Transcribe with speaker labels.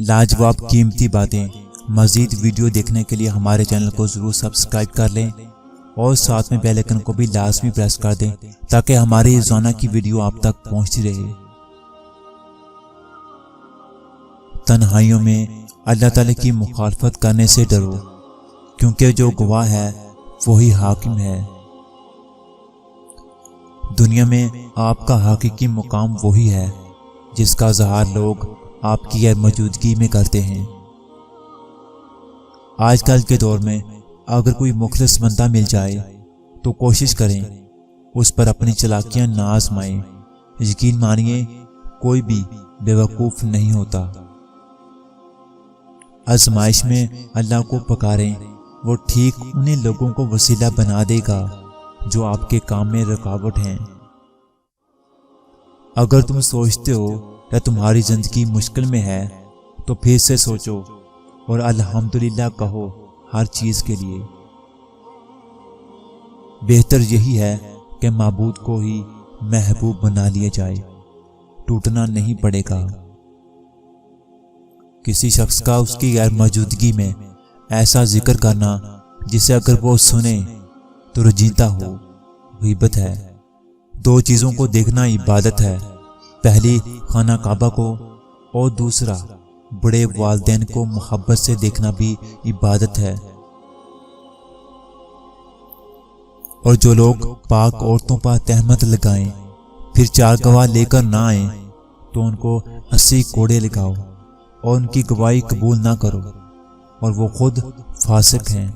Speaker 1: لاجواب قیمتی باتیں۔ مزید ویڈیو دیکھنے کے لیے ہمارے چینل کو ضرور سبسکرائب کر لیں اور ساتھ میں بیل آئیکن کو بھی لازمی پریس کر دیں تاکہ ہماری روزانہ کی ویڈیو آپ تک پہنچتی رہے۔ تنہائیوں میں اللہ تعالی کی مخالفت کرنے سے ڈرو، کیونکہ جو گواہ ہے وہی حاکم ہے۔ دنیا میں آپ کا حقیقی مقام وہی ہے جس کا اظہار لوگ آپ کی غیر موجودگی میں کرتے ہیں۔ آج کل کے دور میں اگر کوئی مخلص بندہ مل جائے تو کوشش کریں اس پر اپنی چالاکیاں نہ آزمائیں۔ یقین مانیے کوئی بھی بے وقوف نہیں ہوتا۔ آزمائش میں اللہ کو پکاریں، وہ ٹھیک انہیں لوگوں کو وسیلہ بنا دے گا جو آپ کے کام میں رکاوٹ ہیں۔ اگر تم سوچتے ہو کہ تمہاری زندگی مشکل میں ہے تو پھر سے سوچو اور الحمدللہ کہو ہر چیز کے لیے۔ بہتر یہی ہے کہ معبود کو ہی محبوب بنا لیا جائے، ٹوٹنا نہیں پڑے گا۔ کسی شخص کا اس کی غیر موجودگی میں ایسا ذکر کرنا جسے اگر وہ سنے تو رنجیدہ ہو، غیبت ہے۔ دو چیزوں کو دیکھنا عبادت ہے، پہلی خانہ کعبہ کو اور دوسرا بڑے والدین کو محبت سے دیکھنا بھی عبادت ہے۔ اور جو لوگ پاک عورتوں پر تہمت لگائیں پھر چار گواہ لے کر نہ آئیں تو ان کو 80 کوڑے لگاؤ اور ان کی گواہی قبول نہ کرو، اور وہ خود فاسق ہیں۔